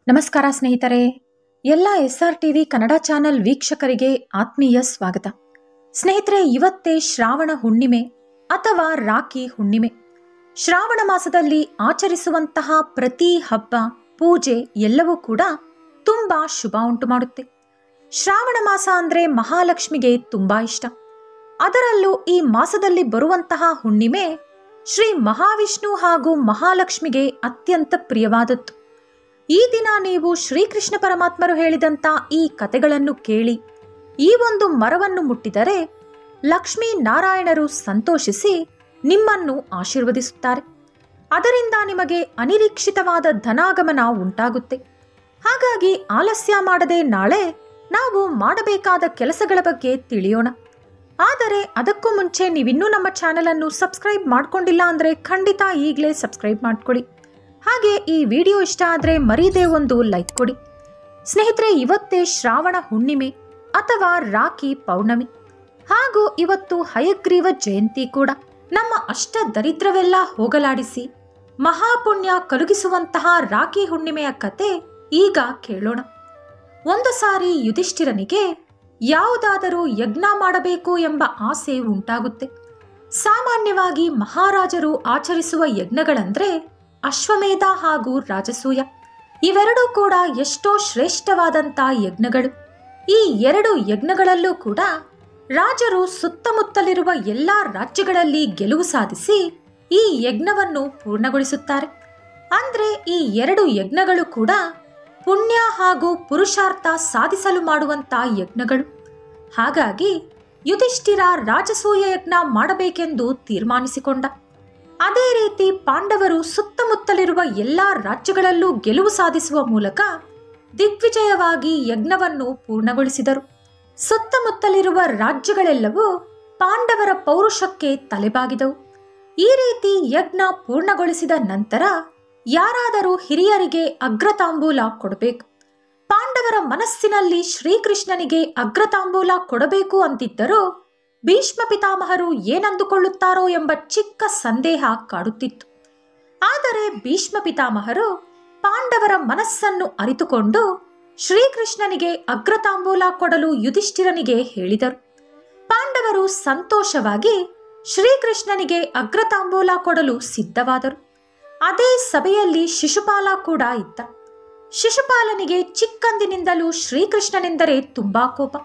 ನಮಸ್ಕಾರ ಸ್ನೇಹಿತರೆ, ಎಲ್ಲ SRTV ಕನ್ನಡ ಚಾನೆಲ್ ವೀಕ್ಷಕರಿಗೆ ಆತ್ಮೀಯ ಸ್ವಾಗತ. ಸ್ನೇಹಿತರೆ, ಇವತ್ತೇ ಶ್ರಾವಣ ಹುಣ್ಣಿಮೆ ಅಥವಾ ರಾಖಿ ಹುಣ್ಣಿಮೆ. ಶ್ರಾವಣ ಮಾಸದಲ್ಲಿ ಆಚರಿಸುವಂತಹ ಪ್ರತಿ ಹಬ್ಬ, ಪೂಜೆ ಎಲ್ಲವೂ ಕೂಡ ತುಂಬಾ ಶುಭ ಉಂಟು ಮಾಡುತ್ತೆ. ಶ್ರಾವಣ ಮಾಸ ಅಂದ್ರೆ ಮಹಾಲಕ್ಷ್ಮಿಗೆ ತುಂಬಾ ಇಷ್ಟ. ಅದರಲ್ಲೂ ಈ ಮಾಸದಲ್ಲಿ ಬರುವಂತಹ ಹುಣ್ಣಿಮೆ ಶ್ರೀ ಮಹಾವಿಷ್ಣು ಹಾಗೂ ಮಹಾಲಕ್ಷ್ಮಿಗೆ ಅತ್ಯಂತ ಪ್ರಿಯವಾದದ್ದು. ಈ ದಿನ ನೀವು ಶ್ರೀಕೃಷ್ಣ ಪರಮಾತ್ಮರು ಹೇಳಿದಂತ ಈ ಕಥೆಗಳನ್ನು ಕೇಳಿ ಈ ಒಂದು ಮರವನ್ನು ಮುಟ್ಟಿದರೆ ಲಕ್ಷ್ಮೀ ನಾರಾಯಣರು ಸಂತೋಷಿಸಿ ನಿಮ್ಮನ್ನು ಆಶೀರ್ವದಿಸುತ್ತಾರೆ. ಅದರಿಂದ ನಿಮಗೆ ಅನಿರೀಕ್ಷಿತವಾದ ಧನಾಗಮನ ಉಂಟಾಗುತ್ತೆ. ಹಾಗಾಗಿ ಆಲಸ್ಯ ಮಾಡದೆ ನಾಳೆ ನಾವು ಮಾಡಬೇಕಾದ ಕೆಲಸಗಳ ಬಗ್ಗೆ ತಿಳಿಯೋಣ. ಆದರೆ ಅದಕ್ಕೂ ಮುಂಚೆ ನೀವಿನ್ನೂ ನಮ್ಮ ಚಾನೆಲ್ ಅನ್ನು ಸಬ್ಸ್ಕ್ರೈಬ್ ಮಾಡ್ಕೊಂಡಿಲ್ಲ ಅಂದ್ರೆ ಖಂಡಿತ ಈಗಲೇ ಸಬ್ಸ್ಕ್ರೈಬ್ ಮಾಡ್ಕೊಳ್ಳಿ. ಹಾಗೆ ಈ ವಿಡಿಯೋ ಇಷ್ಟ ಆದರೆ ಮರೀದೇ ಒಂದು ಲೈಕ್ ಕೊಡಿ. ಸ್ನೇಹಿತರೆ, ಇವತ್ತೇ ಶ್ರಾವಣ ಹುಣ್ಣಿಮೆ ಅಥವಾ ರಾಖಿ ಪೌರ್ಣಮಿ, ಹಾಗೂ ಇವತ್ತು ಹಯಗ್ರೀವ ಜಯಂತಿ ಕೂಡ. ನಮ್ಮ ಅಷ್ಟ ದರಿದ್ರವೆಲ್ಲ ಹೋಗಲಾಡಿಸಿ ಮಹಾಪುಣ್ಯ ಕಲುಗಿಸುವಂತಹ ರಾಖಿ ಹುಣ್ಣಿಮೆಯ ಕತೆ ಈಗ ಕೇಳೋಣ. ಒಂದು ಸಾರಿ ಯುಧಿಷ್ಠಿರನಿಗೆ ಯಾವುದಾದರೂ ಯಜ್ಞ ಮಾಡಬೇಕು ಎಂಬ ಆಸೆ ಉಂಟಾಗುತ್ತೆ. ಸಾಮಾನ್ಯವಾಗಿ ಮಹಾರಾಜರು ಆಚರಿಸುವ ಯಜ್ಞಗಳಂದ್ರೆ ಅಶ್ವಮೇಧ ಹಾಗೂ ರಾಜಸೂಯ. ಇವೆರಡೂ ಕೂಡ ಎಷ್ಟೋ ಶ್ರೇಷ್ಠವಾದಂಥ ಯಜ್ಞಗಳು. ಈ ಎರಡು ಯಜ್ಞಗಳಲ್ಲೂ ಕೂಡ ರಾಜರು ಸುತ್ತಮುತ್ತಲಿರುವ ಎಲ್ಲ ರಾಜ್ಯಗಳಲ್ಲಿ ಗೆಲುವು ಸಾಧಿಸಿ ಈ ಯಜ್ಞವನ್ನು ಪೂರ್ಣಗೊಳಿಸುತ್ತಾರೆ. ಅಂದ್ರೆ ಈ ಎರಡು ಯಜ್ಞಗಳು ಕೂಡ ಪುಣ್ಯ ಹಾಗೂ ಪುರುಷಾರ್ಥ ಸಾಧಿಸಲು ಮಾಡುವಂತ ಯಜ್ಞಗಳು. ಹಾಗಾಗಿ ಯುಧಿಷ್ಠಿರ ರಾಜಸೂಯ ಯಜ್ಞ ಮಾಡಬೇಕೆಂದು ತೀರ್ಮಾನಿಸಿಕೊಂಡ. ಅದೇ ರೀತಿ ಪಾಂಡವರು ಸುತ್ತಮುತ್ತಲಿರುವ ಎಲ್ಲ ರಾಜ್ಯಗಳಲ್ಲೂ ಗೆಲುವು ಸಾಧಿಸುವ ಮೂಲಕ ದಿಗ್ವಿಜಯವಾಗಿ ಯಜ್ಞವನ್ನು ಪೂರ್ಣಗೊಳಿಸಿದರು. ಸುತ್ತಮುತ್ತಲಿರುವ ರಾಜ್ಯಗಳೆಲ್ಲವೂ ಪಾಂಡವರ ಪೌರುಷಕ್ಕೆ ತಲೆಬಾಗಿದವು. ಈ ರೀತಿ ಯಜ್ಞ ಪೂರ್ಣಗೊಳಿಸಿದ ನಂತರ ಯಾರಾದರೂ ಹಿರಿಯರಿಗೆ ಅಗ್ರತಾಂಬೂಲ ಕೊಡಬೇಕು. ಪಾಂಡವರ ಮನಸ್ಸಿನಲ್ಲಿ ಶ್ರೀಕೃಷ್ಣನಿಗೆ ಅಗ್ರತಾಂಬೂಲ ಕೊಡಬೇಕು ಅಂತಿದ್ದರೂ ಭೀಷ್ಮ ಪಿತಾಮಹರು ಏನಂದುಕೊಳ್ಳುತ್ತಾರೋ ಎಂಬ ಚಿಕ್ಕ ಸಂದೇಹ ಕಾಡುತ್ತಿತ್ತು. ಆದರೆ ಭೀಷ್ಮ ಪಿತಾಮಹರು ಪಾಂಡವರ ಮನಸ್ಸನ್ನು ಅರಿತುಕೊಂಡು ಶ್ರೀಕೃಷ್ಣನಿಗೆ ಅಗ್ರತಾಂಬೂಲ ಕೊಡಲು ಯುಧಿಷ್ಠಿರನಿಗೆ ಹೇಳಿದರು. ಪಾಂಡವರು ಸಂತೋಷವಾಗಿ ಶ್ರೀಕೃಷ್ಣನಿಗೆ ಅಗ್ರತಾಂಬೂಲ ಕೊಡಲು ಸಿದ್ಧವಾದರು. ಅದೇ ಸಭೆಯಲ್ಲಿ ಶಿಶುಪಾಲ ಕೂಡ ಇದ್ದ. ಶಿಶುಪಾಲನಿಗೆ ಚಿಕ್ಕಂದಿನಿಂದಲೂ ಶ್ರೀಕೃಷ್ಣನೆಂದರೆ ತುಂಬಾ ಕೋಪ.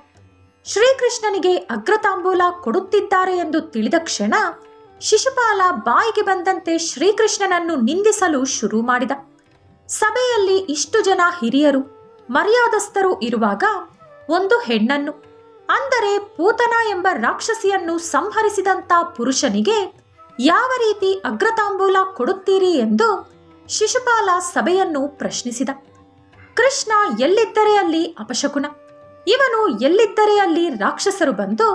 ಶ್ರೀಕೃಷ್ಣನಿಗೆ ಅಗ್ರತಾಂಬೂಲ ಕೊಡುತ್ತಿದ್ದಾರೆ ಎಂದು ತಿಳಿದ ಕ್ಷಣ ಶಿಶುಪಾಲ ಬಾಯಿಗೆ ಬಂದಂತೆ ಶ್ರೀಕೃಷ್ಣನನ್ನು ನಿಂದಿಸಲು ಶುರು ಮಾಡಿದ. ಸಭೆಯಲ್ಲಿ ಇಷ್ಟು ಜನ ಹಿರಿಯರು ಮರ್ಯಾದಸ್ಥರು ಇರುವಾಗ ಒಂದು ಹೆಣ್ಣನ್ನು, ಅಂದರೆ ಪೂತನ ಎಂಬ ರಾಕ್ಷಸಿಯನ್ನು ಸಂಹರಿಸಿದಂತ ಪುರುಷನಿಗೆ ಯಾವ ರೀತಿ ಅಗ್ರತಾಂಬೂಲ ಕೊಡುತ್ತೀರಿ ಎಂದು ಶಿಶುಪಾಲ ಸಭೆಯನ್ನು ಪ್ರಶ್ನಿಸಿದ. ಕೃಷ್ಣ ಎಲ್ಲಿದ್ದರೆ ಅಲ್ಲಿ ಅಪಶಕುನ, ಇವನು ಎಲ್ಲಿದ್ದರೆ ಅಲ್ಲಿ ರಾಕ್ಷಸರು ಬಂದು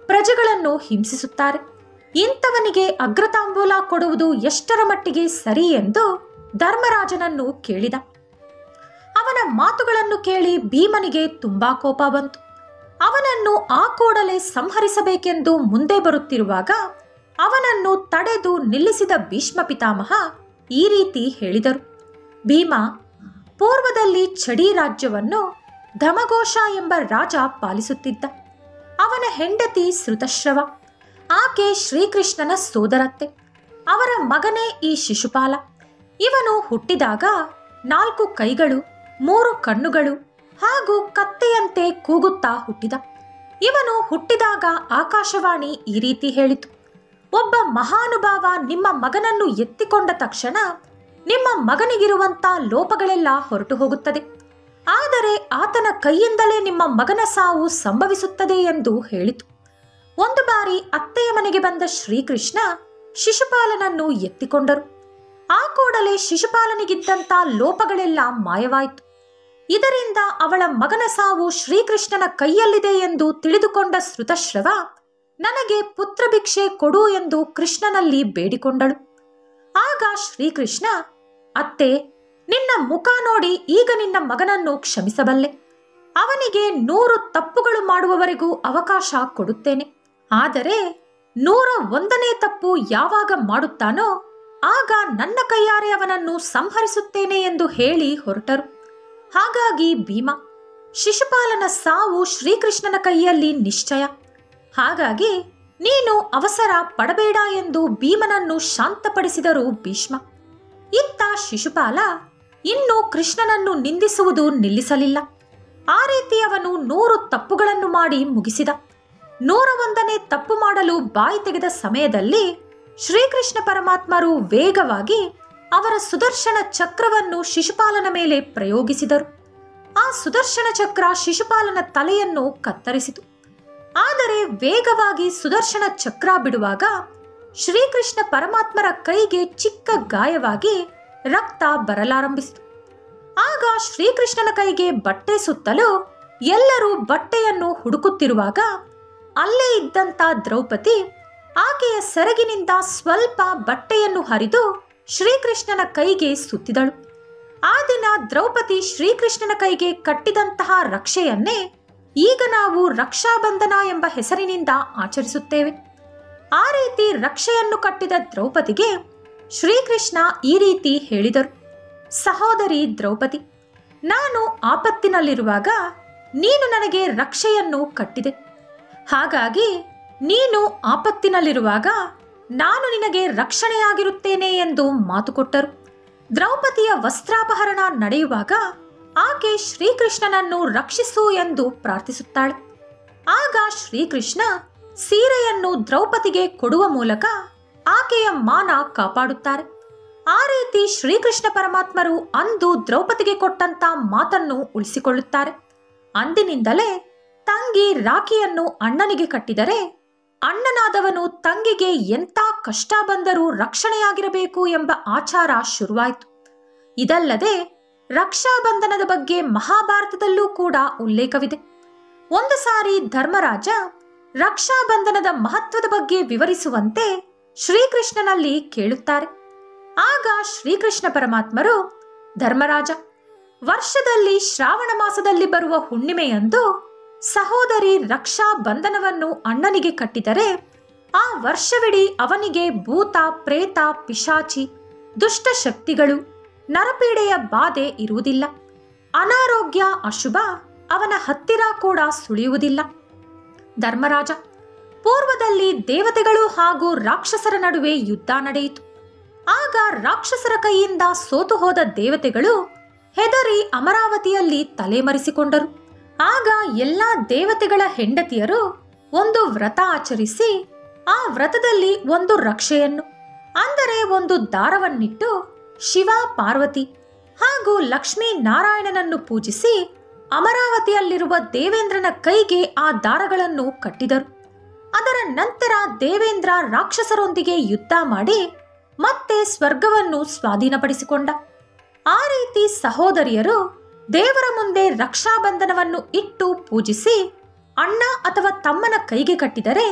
ಪ್ರಜೆಗಳನ್ನು ಹಿಂಸಿಸುತ್ತಾರೆ. ಇಂಥವನಿಗೆ ಅಗ್ರತಾಂಬೂಲ ಕೊಡುವುದು ಎಷ್ಟರ ಮಟ್ಟಿಗೆ ಸರಿ ಎಂದು ಧರ್ಮರಾಜನನ್ನು ಕೇಳಿದ. ಅವನ ಮಾತುಗಳನ್ನು ಕೇಳಿ ಭೀಮನಿಗೆ ತುಂಬಾ ಕೋಪ ಬಂತು. ಅವನನ್ನು ಆ ಕೂಡಲೇ ಸಂಹರಿಸಬೇಕೆಂದು ಮುಂದೆ ಬರುತ್ತಿರುವಾಗ ಅವನನ್ನು ತಡೆದು ನಿಲ್ಲಿಸಿದ ಭೀಷ್ಮ ಪಿತಾಮಹ ಈ ರೀತಿ ಹೇಳಿದರು. ಭೀಮ, ಪೂರ್ವದಲ್ಲಿ ಚಡಿ ರಾಜ್ಯವನ್ನು ಧಮಘೋಷ ಎಂಬ ರಾಜ ಪಾಲಿಸುತ್ತಿದ್ದ. ಅವನ ಹೆಂಡತಿ ಶ್ರುತಶ್ರವ, ಆಕೆ ಶ್ರೀಕೃಷ್ಣನ ಸೋದರತ್ತೆ. ಅವರ ಮಗನೇ ಈ ಶಿಶುಪಾಲ. ಇವನು ಹುಟ್ಟಿದಾಗ 4 ಕೈಗಳು, 3 ಕಣ್ಣುಗಳು ಹಾಗೂ ಕತ್ತೆಯಂತೆ ಕೂಗುತ್ತಾ ಹುಟ್ಟಿದ. ಇವನು ಹುಟ್ಟಿದಾಗ ಆಕಾಶವಾಣಿ ಈ ರೀತಿ ಹೇಳಿತು: ಒಬ್ಬ ಮಹಾನುಭಾವ ನಿಮ್ಮ ಮಗನನ್ನು ಎತ್ತಿಕೊಂಡ ತಕ್ಷಣ ನಿಮ್ಮ ಮಗನಿಗಿರುವಂತ ಲೋಪಗಳೆಲ್ಲ ಹೊರಟು ಹೋಗುತ್ತದೆ. ಆದರೆ ಆತನ ಕೈಯಿಂದಲೇ ನಿಮ್ಮ ಮಗನ ಸಾವು ಸಂಭವಿಸುತ್ತದೆ ಎಂದು ಹೇಳಿತು. ಒಂದು ಬಾರಿ ಅತ್ತೆಯ ಮನೆಗೆ ಬಂದ ಶ್ರೀಕೃಷ್ಣ ಶಿಶುಪಾಲನನ್ನು ಎತ್ತಿಕೊಂಡರು. ಆ ಕೂಡಲೇ ಶಿಶುಪಾಲನಿಗಿದ್ದಂತ ಲೋಪಗಳೆಲ್ಲ ಮಾಯವಾಯಿತು. ಇದರಿಂದ ಅವಳ ಮಗನ ಸಾವು ಶ್ರೀಕೃಷ್ಣನ ಕೈಯಲ್ಲಿದೆ ಎಂದು ತಿಳಿದುಕೊಂಡ ಶ್ರುತಶ್ರವ ನನಗೆ ಪುತ್ರ ಭಿಕ್ಷೆ ಕೊಡು ಎಂದು ಕೃಷ್ಣನಲ್ಲಿ ಬೇಡಿಕೊಂಡಳು. ಆಗ ಶ್ರೀಕೃಷ್ಣ, ಅತ್ತೆ, ನಿನ್ನ ಮುಖ ನೋಡಿ ಈಗ ನಿನ್ನ ಮಗನನ್ನು ಕ್ಷಮಿಸಬಲ್ಲೆ. ಅವನಿಗೆ 100 ತಪ್ಪುಗಳು ಮಾಡುವವರೆಗೂ ಅವಕಾಶ ಕೊಡುತ್ತೇನೆ. ಆದರೆ 101ನೇ ತಪ್ಪು ಯಾವಾಗ ಮಾಡುತ್ತಾನೋ ಆಗ ನನ್ನ ಕೈಯಾರೆ ಅವನನ್ನು ಸಂಹರಿಸುತ್ತೇನೆ ಎಂದು ಹೇಳಿ ಹೊರಟರು. ಹಾಗಾಗಿ ಭೀಮ, ಶಿಶುಪಾಲನ ಸಾವು ಶ್ರೀಕೃಷ್ಣನ ಕೈಯಲ್ಲಿ ನಿಶ್ಚಯ. ಹಾಗಾಗಿ ನೀನು ಅವಸರ ಪಡಬೇಡ ಎಂದು ಭೀಮನನ್ನು ಶಾಂತಪಡಿಸಿದರು ಭೀಷ್ಮ. ಇತ್ತ ಶಿಶುಪಾಲ ಇನ್ನೂ ಕೃಷ್ಣನನ್ನು ನಿಂದಿಸುವುದು ನಿಲ್ಲಿಸಲಿಲ್ಲ. ಆ ರೀತಿ ಅವನು 100 ತಪ್ಪುಗಳನ್ನು ಮಾಡಿ ಮುಗಿಸಿದ. 101ನೇ ತಪ್ಪು ಮಾಡಲು ಬಾಯಿ ತೆಗೆದ ಸಮಯದಲ್ಲಿ ಶ್ರೀಕೃಷ್ಣ ಪರಮಾತ್ಮರು ವೇಗವಾಗಿ ಅವರ ಸುದರ್ಶನ ಚಕ್ರವನ್ನು ಶಿಶುಪಾಲನ ಮೇಲೆ ಪ್ರಯೋಗಿಸಿದರು. ಆ ಸುದರ್ಶನ ಚಕ್ರ ಶಿಶುಪಾಲನ ತಲೆಯನ್ನು ಕತ್ತರಿಸಿತು. ಆದರೆ ವೇಗವಾಗಿ ಸುದರ್ಶನ ಚಕ್ರ ಬಿಡುವಾಗ ಶ್ರೀಕೃಷ್ಣ ಪರಮಾತ್ಮರ ಕೈಗೆ ಚಿಕ್ಕ ಗಾಯವಾಗಿ ರಕ್ತ ಬರಲಾರಂಭಿಸಿತು. ಆಗ ಶ್ರೀಕೃಷ್ಣನ ಕೈಗೆ ಬಟ್ಟೆ ಸುತ್ತಲೂ ಎಲ್ಲರೂ ಬಟ್ಟೆಯನ್ನು ಹುಡುಕುತ್ತಿರುವಾಗ ಅಲ್ಲೇ ಇದ್ದಂತ ದ್ರೌಪದಿ ಆಕೆಯ ಸೆರಗಿನಿಂದ ಸ್ವಲ್ಪ ಬಟ್ಟೆಯನ್ನು ಹರಿದು ಶ್ರೀಕೃಷ್ಣನ ಕೈಗೆ ಸುತ್ತಿದಳು. ಆ ದಿನ ದ್ರೌಪದಿ ಶ್ರೀಕೃಷ್ಣನ ಕೈಗೆ ಕಟ್ಟಿದಂತಹ ರಕ್ಷೆಯನ್ನೇ ಈಗ ನಾವು ರಕ್ಷಾಬಂಧನ ಎಂಬ ಹೆಸರಿನಿಂದ ಆಚರಿಸುತ್ತೇವೆ. ಆ ರೀತಿ ರಕ್ಷೆಯನ್ನು ಕಟ್ಟಿದ ದ್ರೌಪದಿಗೆ ಶ್ರೀಕೃಷ್ಣ ಈ ರೀತಿ ಹೇಳಿದರು: ಸಹೋದರಿ ದ್ರೌಪದಿ, ನಾನು ಆಪತ್ತಿನಲ್ಲಿರುವಾಗ ನೀನು ನನಗೆ ರಕ್ಷೆಯನ್ನು ಕಟ್ಟಿದೆ. ಹಾಗಾಗಿ ನೀನು ಆಪತ್ತಿನಲ್ಲಿರುವಾಗ ನಾನು ನಿನಗೆ ರಕ್ಷಣೆಯಾಗಿರುತ್ತೇನೆ ಎಂದು ಮಾತು ಕೊಟ್ಟರು. ದ್ರೌಪದಿಯ ವಸ್ತ್ರಾಪಹರಣ ನಡೆಯುವಾಗ ಆಕೆ ಶ್ರೀಕೃಷ್ಣನನ್ನು ರಕ್ಷಿಸು ಎಂದು ಪ್ರಾರ್ಥಿಸುತ್ತಾಳೆ. ಆಗ ಶ್ರೀಕೃಷ್ಣ ಸೀರೆಯನ್ನು ದ್ರೌಪದಿಗೆ ಕೊಡುವ ಮೂಲಕ ಆಕೆಯ ಮಾನ ಕಾಪಾಡುತ್ತಾರೆ. ಆ ರೀತಿ ಶ್ರೀಕೃಷ್ಣ ಪರಮಾತ್ಮರು ಅಂದು ದ್ರೌಪದಿಗೆ ಕೊಟ್ಟಂತ ಮಾತನ್ನು ಉಳಿಸಿಕೊಳ್ಳುತ್ತಾರೆ. ಅಂದಿನಿಂದಲೇ ತಂಗಿ ರಾಖಿಯನ್ನು ಅಣ್ಣನಿಗೆ ಕಟ್ಟಿದರೆ ಅಣ್ಣನಾದವನು ತಂಗಿಗೆ ಎಂಥ ಕಷ್ಟ ಬಂದರೂ ರಕ್ಷಣೆಯಾಗಿರಬೇಕು ಎಂಬ ಆಚಾರ ಶುರುವಾಯಿತು. ಇದಲ್ಲದೆ ರಕ್ಷಾಬಂಧನದ ಬಗ್ಗೆ ಮಹಾಭಾರತದಲ್ಲೂ ಕೂಡ ಉಲ್ಲೇಖವಿದೆ. ಒಂದು ಸಾರಿ ಧರ್ಮರಾಜ ರಕ್ಷಾಬಂಧನದ ಮಹತ್ವದ ಬಗ್ಗೆ ವಿವರಿಸುವಂತೆ ಶ್ರೀಕೃಷ್ಣನಲ್ಲಿ ಕೇಳುತ್ತಾರೆ. ಆಗ ಶ್ರೀಕೃಷ್ಣ ಪರಮಾತ್ಮರು, ಧರ್ಮರಾಜ, ವರ್ಷದಲ್ಲಿ ಶ್ರಾವಣ ಮಾಸದಲ್ಲಿ ಬರುವ ಹುಣ್ಣಿಮೆಯಂದು ಸಹೋದರಿ ರಕ್ಷಾ ಬಂಧನವನ್ನು ಅಣ್ಣನಿಗೆ ಕಟ್ಟಿದರೆ ಆ ವರ್ಷವಿಡೀ ಅವನಿಗೆ ಭೂತ, ಪ್ರೇತ, ಪಿಶಾಚಿ, ದುಷ್ಟ ಶಕ್ತಿಗಳು, ನರಪೀಡೆಯ ಬಾಧೆ ಇರುವುದಿಲ್ಲ. ಅನಾರೋಗ್ಯ, ಅಶುಭ ಅವನ ಹತ್ತಿರ ಕೂಡ ಸುಳಿಯುವುದಿಲ್ಲ. ಧರ್ಮರಾಜ, ಪೂರ್ವದಲ್ಲಿ ದೇವತೆಗಳು ಹಾಗೂ ರಾಕ್ಷಸರ ನಡುವೆ ಯುದ್ಧ ನಡೆಯಿತು. ಆಗ ರಾಕ್ಷಸರ ಕೈಯಿಂದ ಸೋತು ಹೋದ ದೇವತೆಗಳು ಹೆದರಿ ಅಮರಾವತಿಯಲ್ಲಿ ತಲೆಮರೆಸಿಕೊಂಡರು. ಆಗ ಎಲ್ಲ ದೇವತೆಗಳ ಹೆಂಡತಿಯರು ಒಂದು ವ್ರತ ಆಚರಿಸಿ ಆ ವ್ರತದಲ್ಲಿ ಒಂದು ರಕ್ಷೆಯನ್ನು, ಅಂದರೆ ಒಂದು ದಾರವನ್ನಿಟ್ಟು ಶಿವ, ಪಾರ್ವತಿ ಹಾಗೂ ಲಕ್ಷ್ಮೀ ನಾರಾಯಣನನ್ನು ಪೂಜಿಸಿ ಅಮರಾವತಿಯಲ್ಲಿರುವ ದೇವೇಂದ್ರನ ಕೈಗೆ ಆ ದಾರಗಳನ್ನು ಕಟ್ಟಿದರು. ಅದರ ನಂತರ ದೇವೇಂದ್ರ ರಾಕ್ಷಸರೊಂದಿಗೆ ಯುದ್ಧ ಮಾಡಿ ಮತ್ತೆ ಸ್ವರ್ಗವನ್ನು ಸ್ವಾಧೀನಪಡಿಸಿಕೊಂಡ. ಆ ರೀತಿ ಸಹೋದರಿಯರು ದೇವರ ಮುಂದೆ ರಕ್ಷಾಬಂಧನವನ್ನು ಇಟ್ಟು ಪೂಜಿಸಿ ಅಣ್ಣ ಅಥವಾ ತಮ್ಮನ ಕೈಗೆ ಕಟ್ಟಿದರೆ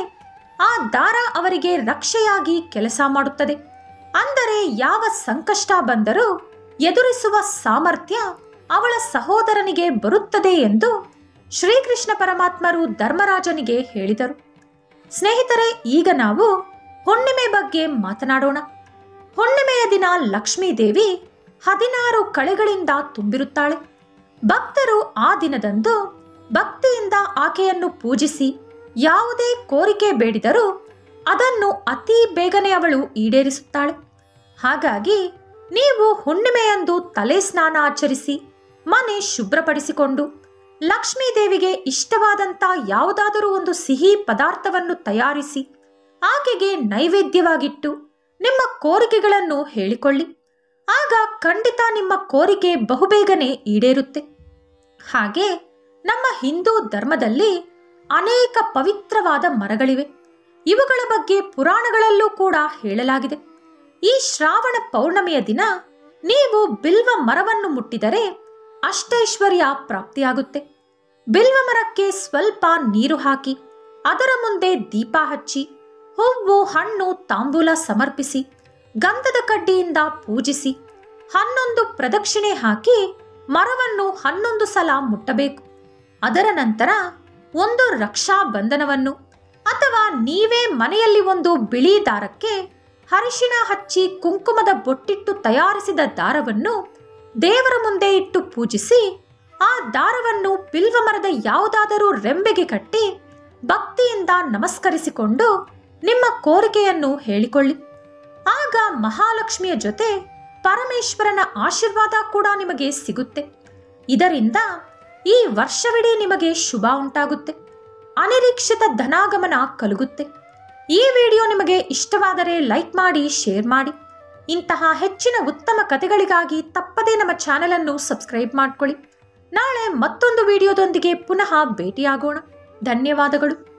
ಆ ದಾರ ಅವರಿಗೆ ರಕ್ಷೆಯಾಗಿ ಕೆಲಸ ಮಾಡುತ್ತದೆ. ಅಂದರೆ ಯಾವ ಸಂಕಷ್ಟ ಬಂದರೂ ಎದುರಿಸುವ ಸಾಮರ್ಥ್ಯ ಅವಳ ಸಹೋದರನಿಗೆ ಬರುತ್ತದೆ ಎಂದು ಶ್ರೀಕೃಷ್ಣ ಪರಮಾತ್ಮರು ಧರ್ಮರಾಜನಿಗೆ ಹೇಳಿದರು. ಸ್ನೇಹಿತರೆ, ಈಗ ನಾವು ಹುಣ್ಣಿಮೆ ಬಗ್ಗೆ ಮಾತನಾಡೋಣ. ಹುಣ್ಣಿಮೆಯ ದಿನ ಲಕ್ಷ್ಮೀ ದೇವಿ 16 ಕಳೆಗಳಿಂದ ತುಂಬಿರುತ್ತಾಳೆ. ಭಕ್ತರು ಆ ದಿನದಂದು ಭಕ್ತಿಯಿಂದ ಆಕೆಯನ್ನು ಪೂಜಿಸಿ ಯಾವುದೇ ಕೋರಿಕೆ ಬೇಡಿದರೂ ಅದನ್ನು ಅತಿ ಬೇಗನೆ ಅವಳು ಈಡೇರಿಸುತ್ತಾಳೆ. ಹಾಗಾಗಿ ನೀವು ಹುಣ್ಣಿಮೆಯಂದು ತಲೆ ಸ್ನಾನ ಆಚರಿಸಿ ಮನೆ ಶುಭ್ರಪಡಿಸಿಕೊಂಡು ಲಕ್ಷ್ಮೀ ದೇವಿಗೆ ಇಷ್ಟವಾದಂಥ ಯಾವುದಾದರೂ ಒಂದು ಸಿಹಿ ಪದಾರ್ಥವನ್ನು ತಯಾರಿಸಿ ಆಕೆಗೆ ನೈವೇದ್ಯವಾಗಿಟ್ಟು ನಿಮ್ಮ ಕೋರಿಕೆಗಳನ್ನು ಹೇಳಿಕೊಳ್ಳಿ. ಆಗ ಖಂಡಿತ ನಿಮ್ಮ ಕೋರಿಕೆ ಬಹುಬೇಗನೆ ಈಡೇರುತ್ತೆ. ಹಾಗೆ ನಮ್ಮ ಹಿಂದೂ ಧರ್ಮದಲ್ಲಿ ಅನೇಕ ಪವಿತ್ರವಾದ ಮರಗಳಿವೆ. ಇವುಗಳ ಬಗ್ಗೆ ಪುರಾಣಗಳಲ್ಲೂ ಕೂಡ ಹೇಳಲಾಗಿದೆ. ಈ ಶ್ರಾವಣ ಪೌರ್ಣಮಿಯ ದಿನ ನೀವು ಬಿಲ್ವ ಮರವನ್ನು ಮುಟ್ಟಿದರೆ ಅಷ್ಟೈಶ್ವರ್ಯ ಪ್ರಾಪ್ತಿಯಾಗುತ್ತೆ. ಬಿಲ್ವ ಮರಕ್ಕೆ ಸ್ವಲ್ಪ ನೀರು ಹಾಕಿ ಅದರ ಮುಂದೆ ದೀಪ ಹಚ್ಚಿ ಹೂವು, ಹಣ್ಣು, ತಾಂಬೂಲ ಸಮರ್ಪಿಸಿ ಗಂಧದ ಕಡ್ಡಿಯಿಂದ ಪೂಜಿಸಿ 11 ಪ್ರದಕ್ಷಿಣೆ ಹಾಕಿ ಮರವನ್ನು 11 ಸಲ ಮುಟ್ಟಬೇಕು. ಅದರ ನಂತರ ಒಂದು ರಕ್ಷಾ ಬಂಧನವನ್ನು ಅಥವಾ ನೀವೇ ಮನೆಯಲ್ಲಿ ಒಂದು ಬಿಳಿ ದಾರಕ್ಕೆ ಅರಿಶಿಣ ಹಚ್ಚಿ ಕುಂಕುಮದ ಬೊಟ್ಟಿಟ್ಟು ತಯಾರಿಸಿದ ದಾರವನ್ನು ದೇವರ ಮುಂದೆ ಇಟ್ಟು ಪೂಜಿಸಿ ಆ ದಾರವನ್ನು ಬಿಲ್ವ ಮರದ ಯಾವುದಾದರೂ ರೆಂಬೆಗೆ ಕಟ್ಟಿ ಭಕ್ತಿಯಿಂದ ನಮಸ್ಕರಿಸಿಕೊಂಡು ನಿಮ್ಮ ಕೋರಿಕೆಯನ್ನು ಹೇಳಿಕೊಳ್ಳಿ. ಆಗ ಮಹಾಲಕ್ಷ್ಮಿಯ ಜೊತೆ ಪರಮೇಶ್ವರನ ಆಶೀರ್ವಾದ ಕೂಡ ನಿಮಗೆ ಸಿಗುತ್ತೆ. ಇದರಿಂದ ಈ ವರ್ಷವಿಡೀ ನಿಮಗೆ ಶುಭ ಉಂಟಾಗುತ್ತೆ. ಅನಿರೀಕ್ಷಿತ ಧನಾಗಮನ ಕಲುಗುತ್ತೆ. ಈ ವಿಡಿಯೋ ನಿಮಗೆ ಇಷ್ಟವಾದರೆ ಲೈಕ್ ಮಾಡಿ, ಶೇರ್ ಮಾಡಿ. ಇಂತಹ ಹೆಚ್ಚಿನ ಉತ್ತಮ ಕಥೆಗಳಿಗಾಗಿ ತಪ್ಪದೇ ನಮ್ಮ ಚಾನೆಲ್ ಅನ್ನು ಸಬ್ಸ್ಕ್ರೈಬ್ ಮಾಡ್ಕೊಳ್ಳಿ. ನಾಳೆ ಮತ್ತೊಂದು ವಿಡಿಯೋದೊಂದಿಗೆ ಪುನಃ ಭೇಟಿಯಾಗೋಣ. ಧನ್ಯವಾದಗಳು.